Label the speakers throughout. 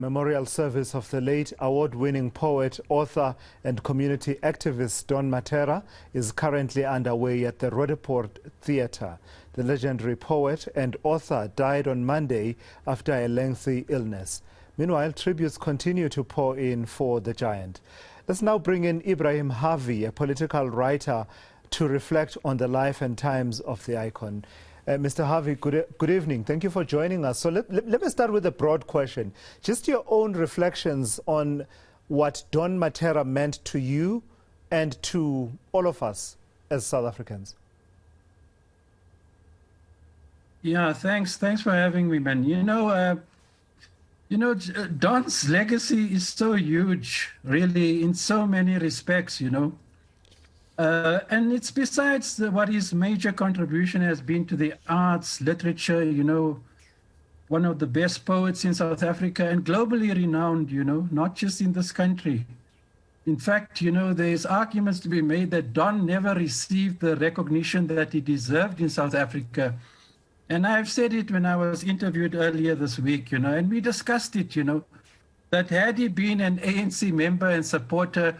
Speaker 1: Memorial service of the late award-winning poet, author and community activist Don Mattera is currently underway at the Roodepoort Theatre. The legendary poet and author died on Monday after a lengthy illness. Meanwhile, tributes continue to pour in for the giant. Let's now bring in Ibrahim Harvey, a political writer, to reflect on the life and times of the icon. Mr. Harvey, good evening. Thank you for joining us. So let me start with a broad question. Just your own reflections on what Don Mattera meant to you and to all of us as South Africans.
Speaker 2: Yeah, thanks for having me, man. Don's legacy is so huge, really, in so many respects, and it's besides what his major contribution has been to the arts, literature, one of the best poets in South Africa and globally renowned, not just in this country. In fact, there's arguments to be made that Don never received the recognition that he deserved in South Africa. And I've said it when I was interviewed earlier this week, and we discussed it, that had he been an ANC member and supporter,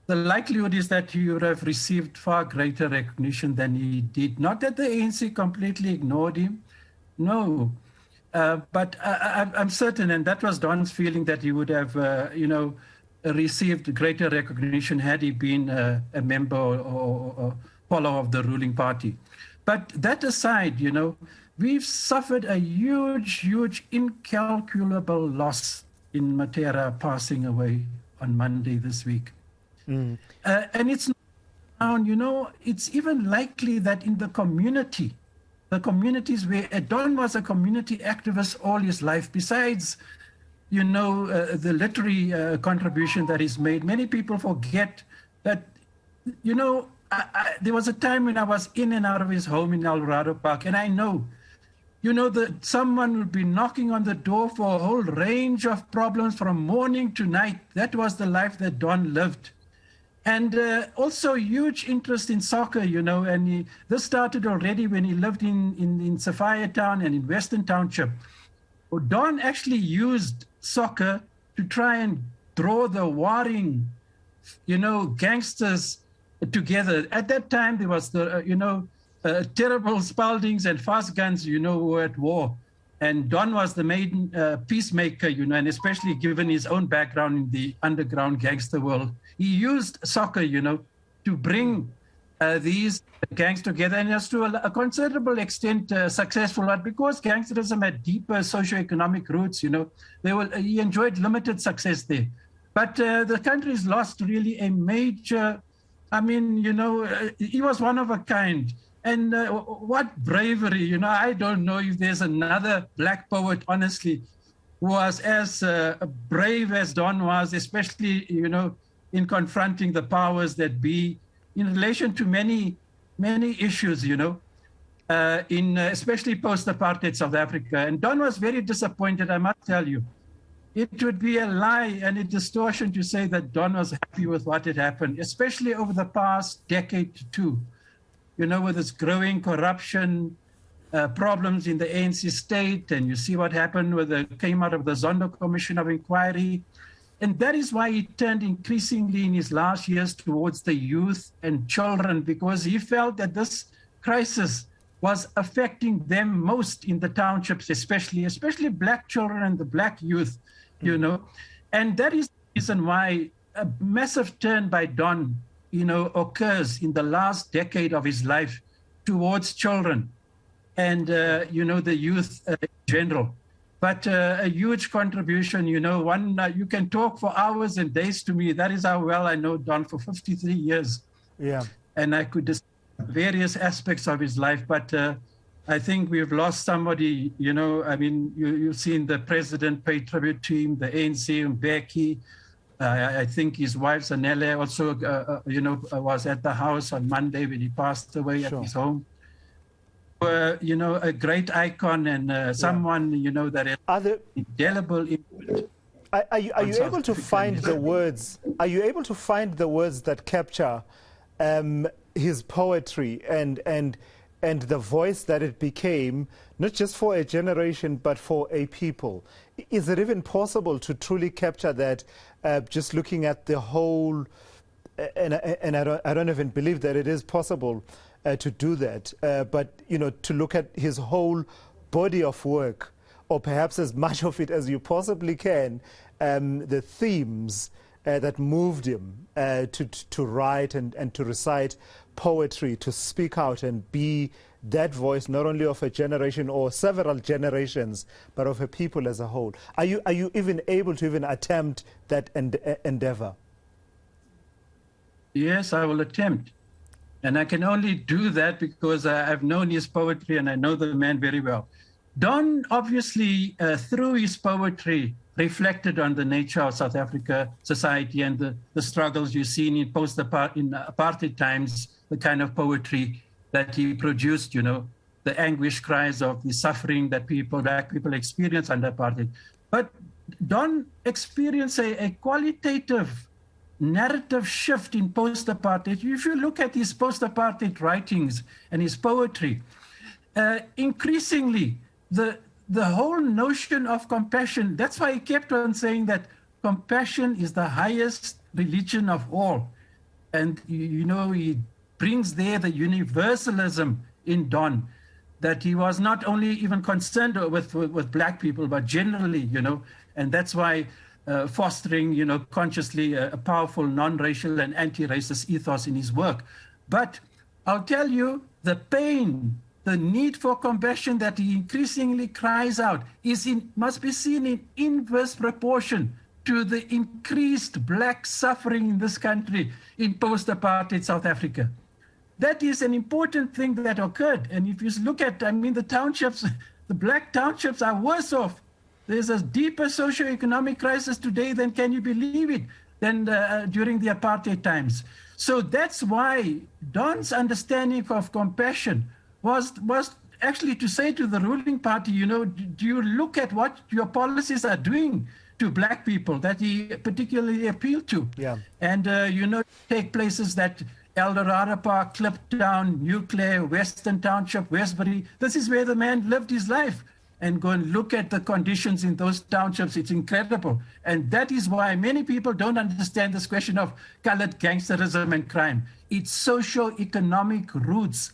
Speaker 2: the likelihood is that he would have received far greater recognition than he did. Not that the ANC completely ignored him, no. But I'm certain, and that was Don's feeling, that he would have, received greater recognition had he been a member or follower of the ruling party. But that aside, we've suffered a huge, incalculable loss in Mattera passing away on Monday this week. And it's it's even likely that in the communities where Don was a community activist all his life, besides, the literary contribution that he's made, many people forget that, there was a time when I was in and out of his home in Alvarado Park, and I know, that someone would be knocking on the door for a whole range of problems from morning to night. That was the life that Don lived. And also huge interest in soccer, and this started already when he lived in Sophiatown and in Western Township. Don actually used soccer to try and draw the warring, gangsters together. At that time, there was the, terrible Spaldings and fast guns, who were at war. And Don was the main peacemaker, and especially given his own background in the underground gangster world. He used soccer, to bring these gangs together, and as to a considerable extent successful, but because gangsterism had deeper socioeconomic roots, he enjoyed limited success there. But the country's lost really a major, he was one of a kind. And what bravery, I don't know if there's another black poet, honestly, who was as brave as Don was, especially, in confronting the powers that be in relation to many issues, in especially post-apartheid South Africa. And Don was very disappointed, I must tell you. It would be a lie and a distortion to say that Don was happy with what had happened, especially over the past decade to two. With its growing corruption problems in the ANC state, and you see what happened came out of the Zondo Commission of Inquiry. And that is why he turned increasingly in his last years towards the youth and children, because he felt that this crisis was affecting them most in the townships, especially black children and the black youth, And that is the reason why a massive turn by Don occurs in the last decade of his life towards children and, the youth in general. But a huge contribution, you can talk for hours and days to me. That is how well I know Don for 53 years. Yeah. And I could discuss various aspects of his life, but I think we've lost somebody, you've seen the president pay tribute to him, the ANC, Mbeki. I think his wife, Zanele, also, was at the house on Monday when he passed away at his home. A great icon and someone, that has indelible input.
Speaker 1: Are you able to find the words? Are you able to find the words that capture his poetry and and the voice that it became, not just for a generation, but for a people. Is it even possible to truly capture that, just looking at the whole, and I don't even believe that it is possible to do that, but, to look at his whole body of work, or perhaps as much of it as you possibly can, the themes that moved him to write and to recite poetry, to speak out and be that voice not only of a generation or several generations, but of a people as a whole. Are you even able to even attempt that endeavor?
Speaker 2: Yes, I will attempt. And I can only do that because I've known his poetry and I know the man very well. Don, obviously, through his poetry, reflected on the nature of South Africa society and the struggles you've seen in apartheid times, the kind of poetry that he produced, the anguish cries of the suffering that black people experience under apartheid. But Don experienced a qualitative narrative shift in post-apartheid. If you look at his post-apartheid writings and his poetry, increasingly, the whole notion of compassion, that's why he kept on saying that compassion is the highest religion of all. And, he brings there the universalism in Don, that he was not only even concerned with black people, but generally, and that's why fostering, consciously a powerful non-racial and anti-racist ethos in his work. But I'll tell you, the pain, the need for compassion that he increasingly cries out must be seen in inverse proportion to the increased black suffering in this country in post-apartheid South Africa. That is an important thing that occurred. And if you look at, the townships, the black townships are worse off. There's a deeper socioeconomic crisis today than, can you believe it, than during the apartheid times. So that's why Don's understanding of compassion was actually to say to the ruling party, do you look at what your policies are doing to black people that he particularly appealed to?
Speaker 1: Yeah.
Speaker 2: And, take places that Eldorado Park, Kliptown, New Clare, Western Township, Westbury. This is where the man lived his life. And go and look at the conditions in those townships. It's incredible. And that is why many people don't understand this question of colored gangsterism and crime. Its socio-economic roots.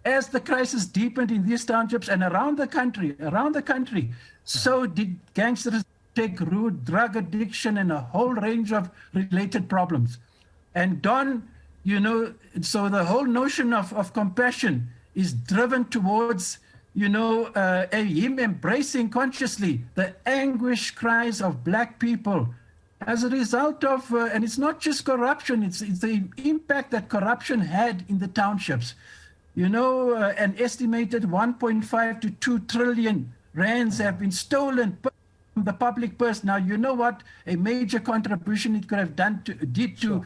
Speaker 2: As the crisis deepened in these townships and around the country, so did gangsterism take root, drug addiction, and a whole range of related problems. And Don, so the whole notion of compassion is driven towards him embracing consciously the anguish cries of black people as a result of, and it's not just corruption, it's the impact that corruption had in the townships. An estimated 1.5 to 2 trillion rands have been stolen from the public purse. Now, you know what a major contribution it could have done to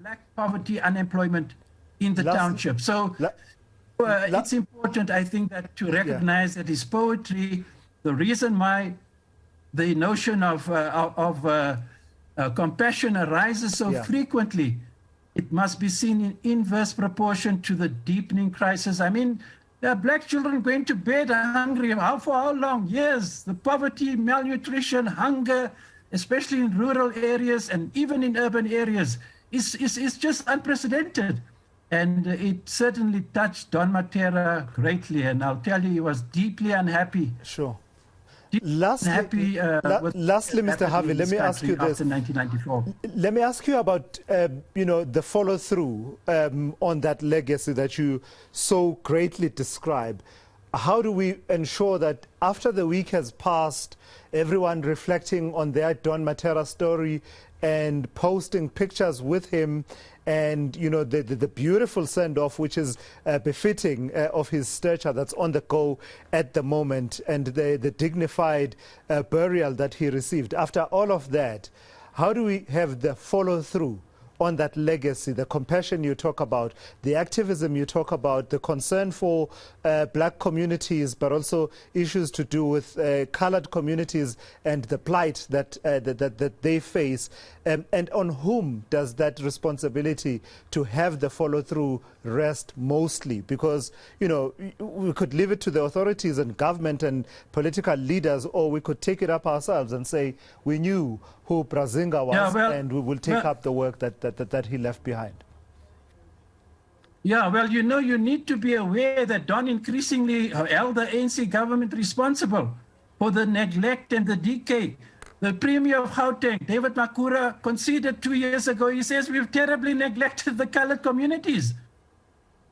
Speaker 2: black poverty, unemployment in the township. So it's important, I think, that to recognize that his poetry, the reason why the notion of compassion arises so frequently, it must be seen in inverse proportion to the deepening crisis. There are black children going to bed hungry. For how long? Years. The poverty, malnutrition, hunger, especially in rural areas and even in urban areas, is just unprecedented. And it certainly touched Don Mattera greatly. And I'll tell you, he was deeply unhappy.
Speaker 1: Sure. Lastly, Mr. Harvey, let me ask you this.
Speaker 2: 1994.
Speaker 1: Let me ask you about, the follow-through on that legacy that you so greatly describe. How do we ensure that after the week has passed, everyone reflecting on their Don Mattera story and posting pictures with him and, the beautiful send-off, which is befitting of his stature that's on the go at the moment, and the dignified burial that he received. After all of that, how do we have the follow-through on that legacy, the compassion you talk about, the activism you talk about, the concern for black communities, but also issues to do with colored communities and the plight that they face, and on whom does that responsibility to have the follow-through rest mostly? Because, you know, we could leave it to the authorities and government and political leaders, or we could take it up ourselves and say we knew who Brazinga was, and we will take up the work that he left behind.
Speaker 2: Yeah, well, you know, you need to be aware that Don increasingly held the ANC government responsible for the neglect and the decay. The Premier of Gauteng, David Makura, conceded 2 years ago. He says we've terribly neglected the colored communities.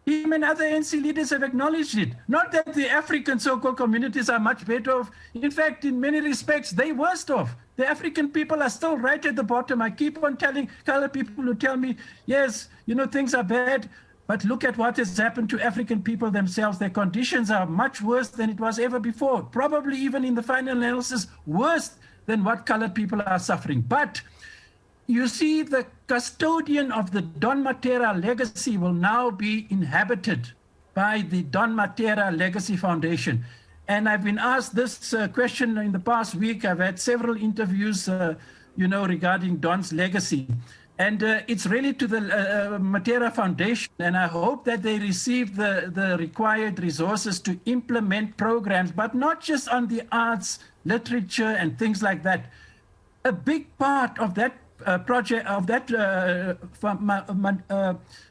Speaker 2: Him and other ANC leaders have acknowledged it. Not that the African so-called communities are much better off. In fact, in many respects, they're worst off. The African people are still right at the bottom. I keep on telling colored people who tell me, yes, you know, things are bad, but look at what has happened to African people themselves. Their conditions are much worse than it was ever before. Probably even in the final analysis, worse than what colored people are suffering. But you see, the custodian of the Don Mattera legacy will now be inhabited by the Don Mattera Legacy Foundation. And I've been asked this question in the past week. I've had several interviews, you know, regarding Don's legacy. And it's really to the Mattera Foundation. And I hope that they receive the required resources to implement programs, but not just on the arts, literature, and things like that. A big part of that project of that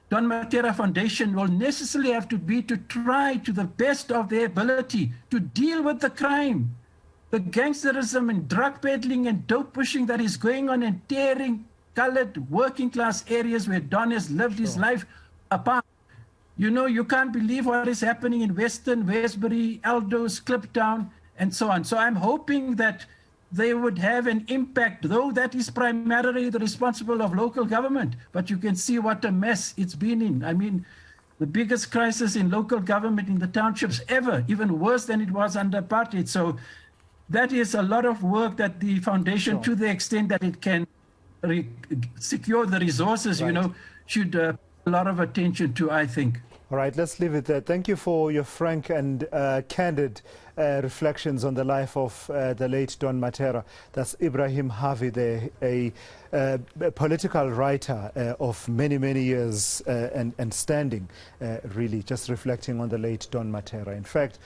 Speaker 2: Don Mattera Foundation will necessarily have to be to try to the best of their ability to deal with the crime, the gangsterism and drug peddling and dope pushing that is going on and tearing colored working class areas where Don has lived his life apart. You know, you can't believe what is happening in Western, Westbury, Aldos, Kliptown, and so on. So I'm hoping that they would have an impact, though that is primarily the responsibility of local government. But you can see what a mess it's been in. I mean, the biggest crisis in local government in the townships ever, even worse than it was under apartheid. So that is a lot of work that the foundation, to the extent that it can secure the resources, you know, should a lot of attention to, I think.
Speaker 1: All right, let's leave it there. Thank you for your frank and candid reflections on the life of the late Don Mattera. That's Ibrahim Harvey, a political writer of many, many years and standing, really, just reflecting on the late Don Mattera. In fact,